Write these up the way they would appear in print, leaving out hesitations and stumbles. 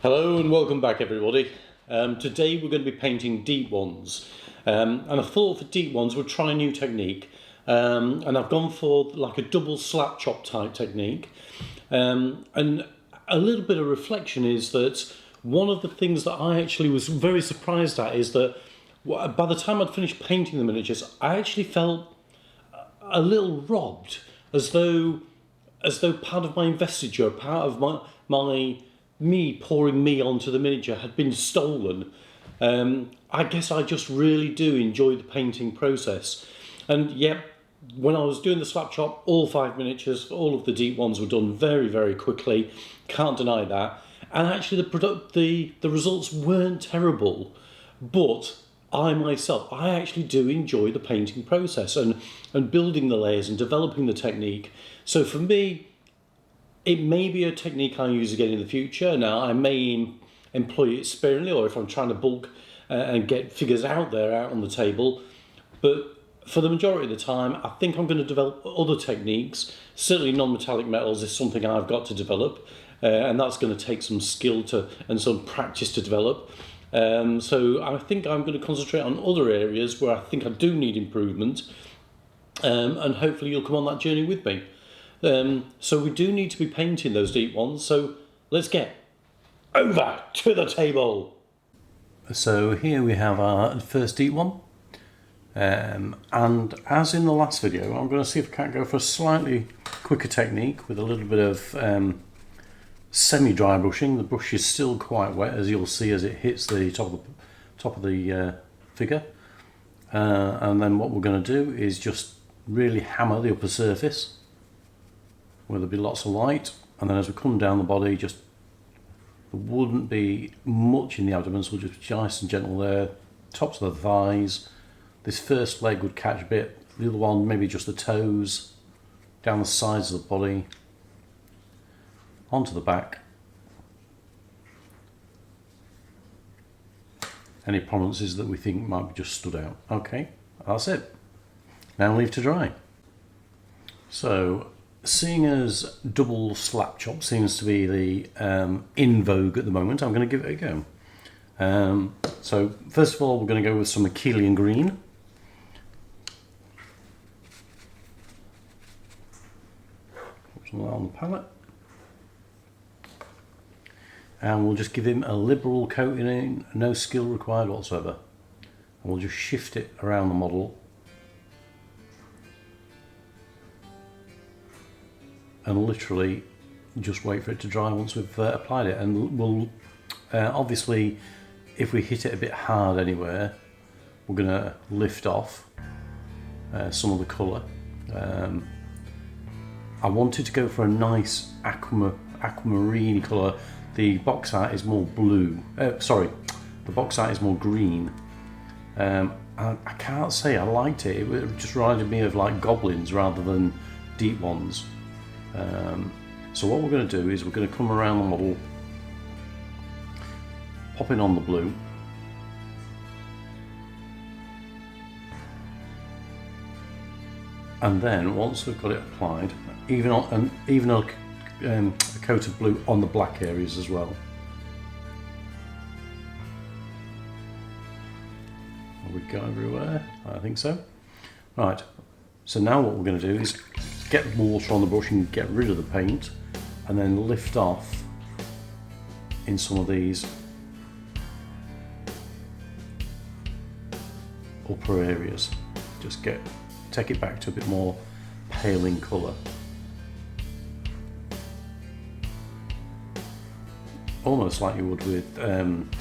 Hello and welcome back everybody. Today we're going to be painting deep ones, and I thought for deep ones we'll try a new technique, and I've gone for like a double slap chop type technique, and a little bit of reflection is that one of the things that I actually was very surprised at is that by the time I'd finished painting the miniatures I actually felt a little robbed, as though part of my investiture, part of me pouring me onto the miniature had been stolen. I guess I just really do enjoy the painting process. And yep, when I was doing the slap chop, all 5 miniatures, all of the deep ones were done very, very quickly. Can't deny that. And actually the results weren't terrible. But I actually do enjoy the painting process and building the layers and developing the technique. So for me, it may be a technique I use again in the future. Now, I may employ it sparingly, or if I'm trying to bulk and get figures out on the table. But for the majority of the time, I think I'm going to develop other techniques. Certainly non-metallic metals is something I've got to develop, and that's going to take some skill and some practice to develop. So I think I'm going to concentrate on other areas where I think I do need improvement, and hopefully you'll come on that journey with me. So we do need to be painting those deep ones, so let's get over to the table. So here we have our first deep one, and as in the last video, I'm going to see if I can't go for a slightly quicker technique with a little bit of semi-dry brushing. The brush is still quite wet, as you'll see as it hits the top of the figure, and then what we're going to do is just really hammer the upper surface where there'll be lots of light, and then as we come down the body, there wouldn't be much in the abdomen, so we'll just be nice and gentle there. Tops of the thighs, this first leg would catch a bit, the other one maybe just the toes, down the sides of the body, onto the back. Any prominences that we think might be just stood out. Okay, that's it. Now leave to dry. So, seeing as double slap chop seems to be the in vogue at the moment, I'm going to give it a go. So first of all, we're going to go with some Achillean green. Put some of that on the palette. And we'll just give him a liberal coating, no skill required whatsoever. And we'll just shift it around the model. And literally just wait for it to dry once we've applied it, and we'll obviously, if we hit it a bit hard anywhere, we're going to lift off some of the colour. I wanted to go for a nice aquamarine colour. The box art is more blue, the box art is more green. I can't say I liked it. It just reminded me of like goblins rather than deep ones. So what we're going to do is we're going to come around the model, popping on the blue, and then once we've got it applied, even a coat of blue on the black areas as well. Have we got everywhere? I think so. Right, so now what we're going to do is get water on the brush and get rid of the paint, and then lift off in some of these upper areas. Just take it back to a bit more pale in colour. Almost like you would with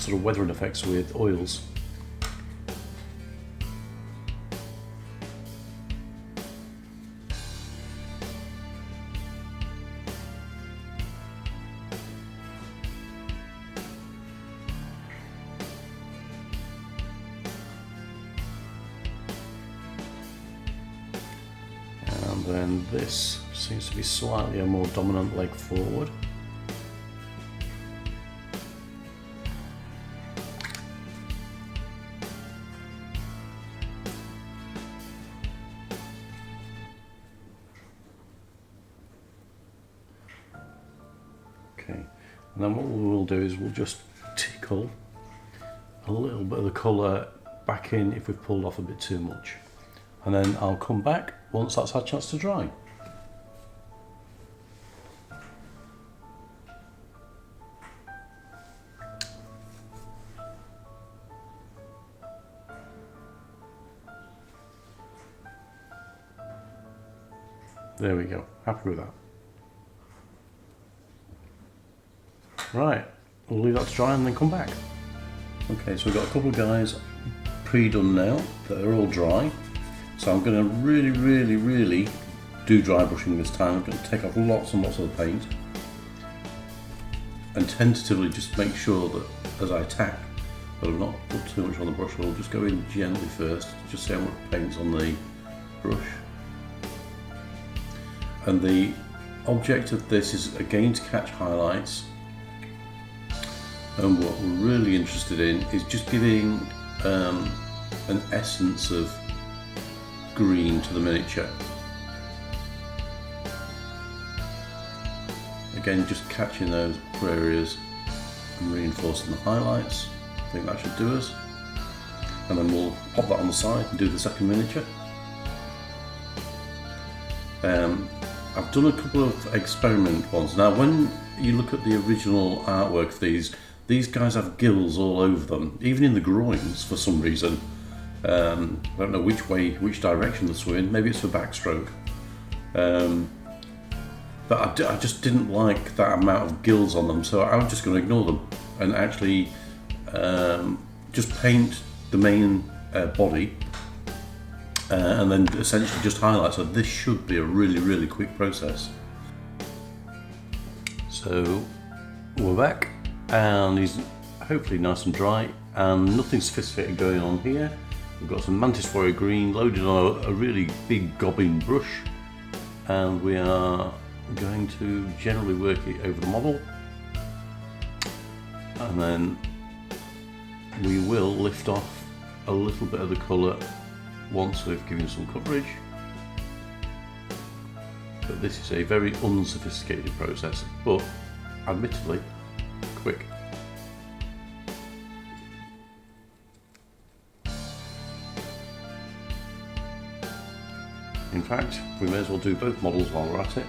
sort of weathering effects with oils. And then this seems to be slightly a more dominant leg forward. Okay, And then what we will do is we'll just tickle a little bit of the colour back in if we've pulled off a bit too much. And then I'll come back once that's had a chance to dry. There we go, happy with that. Right, we'll leave that to dry and then come back. Okay, so we've got a couple of guys pre-done now that are all dry. So I'm going to really do dry brushing this time. I'm going to take off lots and lots of the paint and tentatively just make sure that as I tack that I've not put too much on the brush. I'll just go in gently first, just see how much paint's on the brush. And the object of this is again to catch highlights, and what we're really interested in is just giving an essence of green to the miniature. Again, just catching those upper areas and reinforcing the highlights. I think that should do us. And then we'll pop that on the side and do the second miniature. I've done a couple of experiment ones. Now when you look at the original artwork of these guys have gills all over them, even in the groins for some reason. I don't know which direction they're swimming, maybe it's for backstroke. But I just didn't like that amount of gills on them, so I'm just going to ignore them and actually just paint the main body. And then essentially just highlight, so this should be a really quick process. So we're back and he's hopefully nice and dry and nothing sophisticated going on here. We've got some Mantis Warrior Green loaded on a really big gobbing brush, and we are going to generally work it over the model, and then we will lift off a little bit of the colour once we've given some coverage. But this is a very unsophisticated process, but admittedly quick. In fact, we may as well do both models while we're at it.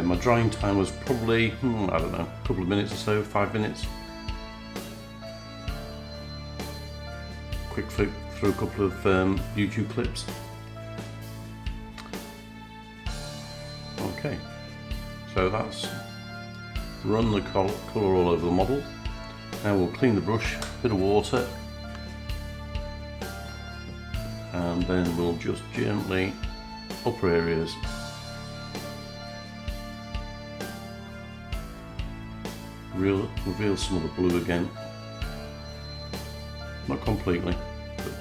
My drying time was probably, I don't know, a couple of minutes or so, 5 minutes. Quick flip through a couple of YouTube clips. Okay, so that's run the colour all over the model. Now we'll clean the brush, bit of water, and then we'll just gently upper areas. Reveal some of the blue again, not completely, but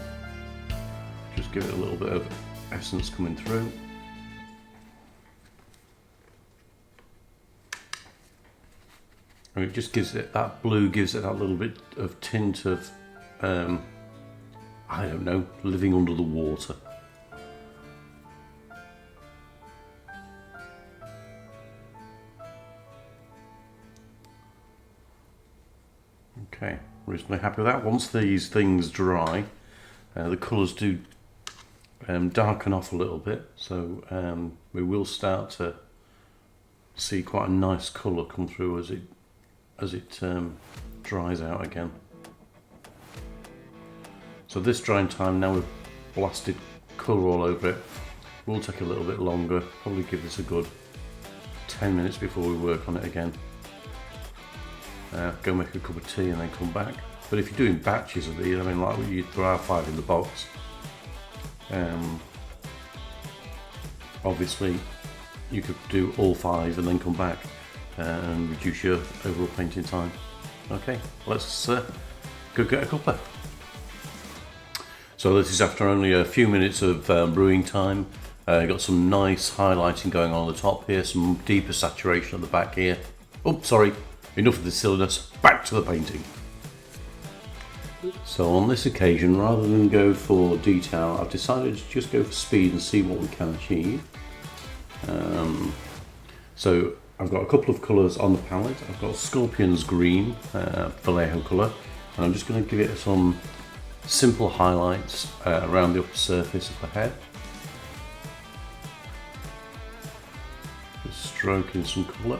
just give it a little bit of essence coming through. And it just gives it, that blue gives it that little bit of tint of, I don't know, living under the water. Okay, reasonably happy with that. Once these things dry, the colours do darken off a little bit, so we will start to see quite a nice colour come through as it dries out again. So this drying time, now we've blasted colour all over it, will take a little bit longer, probably give this a good 10 minutes before we work on it again. Go make a cup of tea and then come back. But if you're doing batches of these, I mean, like there are 5 in the box, obviously you could do all 5 and then come back and reduce your overall painting time. Okay, let's go get a cuppa. So this is after only a few minutes of brewing time. Got some nice highlighting going on the top here, some deeper saturation at the back here. Oh, sorry. Enough of this silliness, back to the painting. So on this occasion, rather than go for detail, I've decided to just go for speed and see what we can achieve. So I've got a couple of colours on the palette. I've got Scorpion's Green, Vallejo colour, and I'm just going to give it some simple highlights around the upper surface of the head. Just stroking some colour.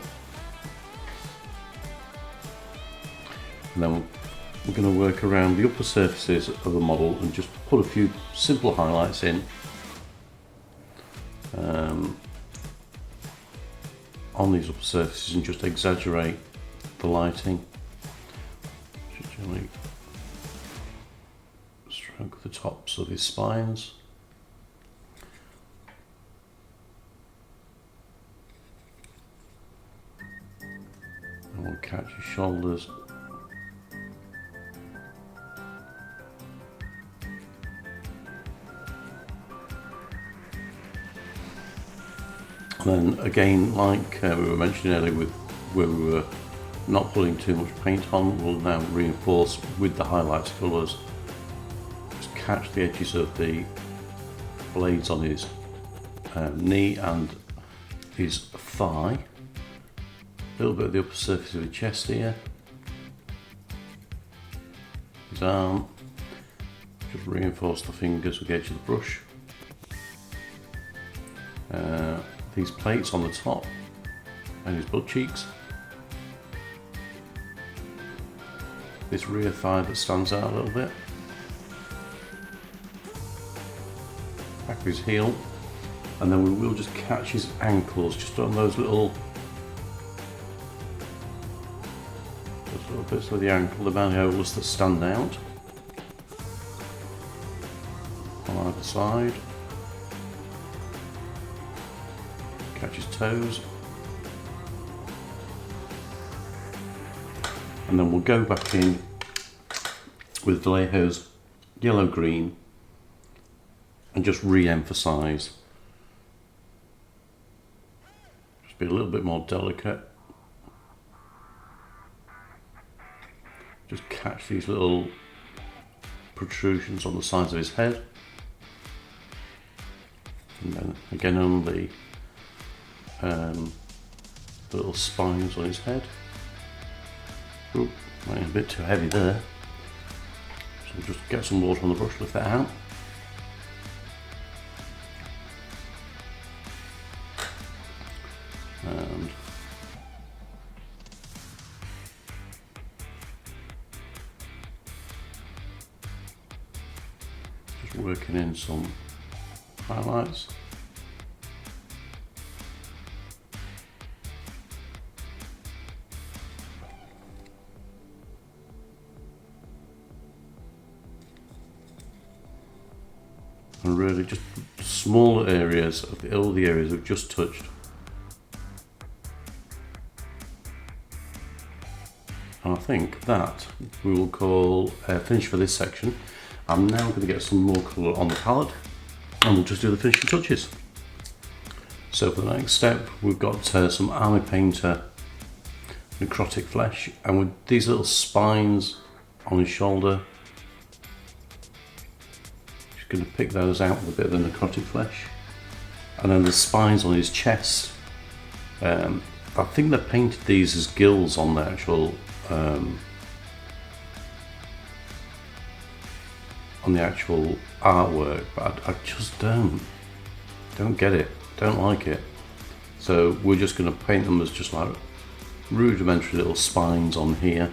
And then we're going to work around the upper surfaces of the model and just put a few simple highlights in. On these upper surfaces and just exaggerate the lighting. Just gently stroke the tops of his spines. And we'll catch his shoulders. And then again, like we were mentioning earlier, with where we were not putting too much paint on, we'll now reinforce with the highlights colours. Just catch the edges of the blades on his knee and his thigh. A little bit of the upper surface of the chest here. His arm. Just reinforce the fingers with the edge of the brush. These plates on the top and his butt cheeks. This rear thigh that stands out a little bit. Back of his heel. And then we will just catch his ankles just on those little bits of the ankle, the malleolus that stand out on either side. Catch his toes, and then we'll go back in with Vallejo's yellow-green and just re-emphasise. Just be a little bit more delicate. Just catch these little protrusions on the sides of his head, and then again on the little spines on his head. Ooh, might be a bit too heavy there. So we'll just get some water on the brush, lift that out. And just working in some highlights. And really just smaller areas of all the areas we've just touched. And I think that we will call finish for this section. I'm now going to get some more colour on the palette and we'll just do the finishing touches. So for the next step, we've got some Army Painter necrotic flesh, and with these little spines on his shoulder, going to pick those out with a bit of the necrotic flesh, and then the spines on his chest. I think they painted these as gills on the actual artwork, but I just don't get it, don't like it. So we're just going to paint them as just like rudimentary little spines on here.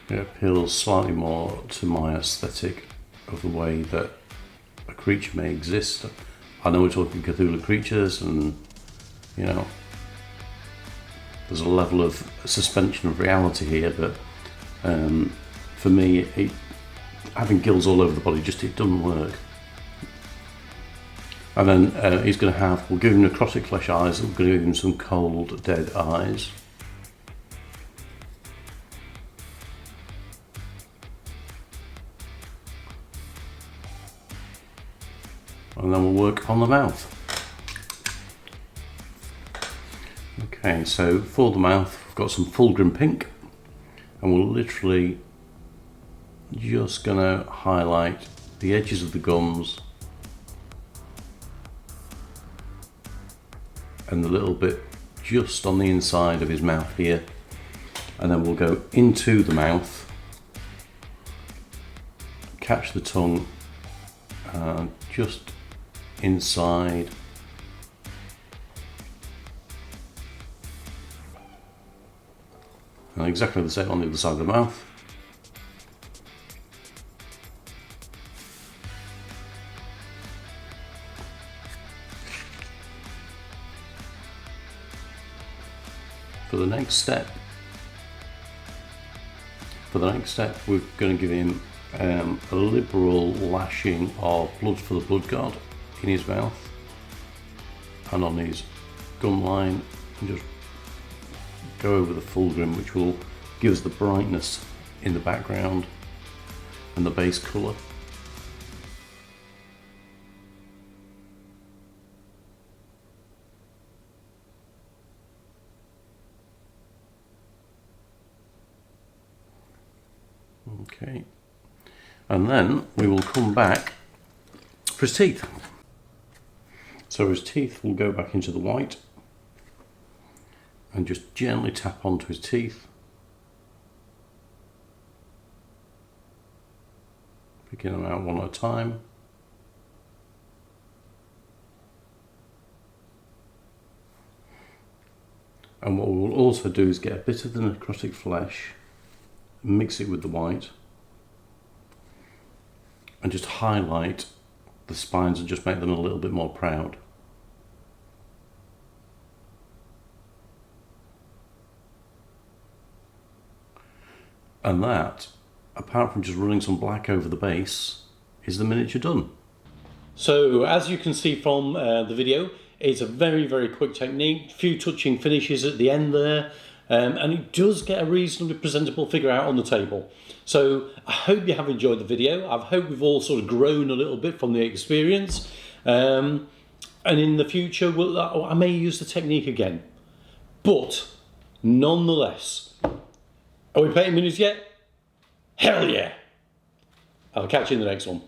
It appeals slightly more to my aesthetic of the way that a creature may exist. I know we're talking Cthulhu creatures, and you know, there's a level of suspension of reality here, but for me, having gills all over the body, it doesn't work. And then we'll give him necrotic flesh eyes, we're going to give him some cold, dead eyes. and then we'll work on the mouth. Okay, so for the mouth, we've got some Fulgrim Pink, and we're literally just gonna highlight the edges of the gums and the little bit just on the inside of his mouth here, and then we'll go into the mouth, catch the tongue just inside, and exactly the same on the other side of the mouth. For the next step, we're going to give him a liberal lashing of Blood for the Blood God in his mouth and on his gum line, and just go over the Fulgrim, which will give us the brightness in the background and the base colour. Okay, and then we will come back for his teeth. So his teeth will go back into the white and just gently tap onto his teeth, picking them out one at a time. And what we'll also do is get a bit of the necrotic flesh, mix it with the white, and just highlight the spines and just make them a little bit more proud. And that, apart from just running some black over the base, is the miniature done. So as you can see from the video, it's a very, very quick technique, few touching finishes at the end there, and it does get a reasonably presentable figure out on the table. So I hope you have enjoyed the video. I hope we've all sort of grown a little bit from the experience, and in the future I may use the technique again. But nonetheless, are we painting minis yet? Hell yeah! I'll catch you in the next one.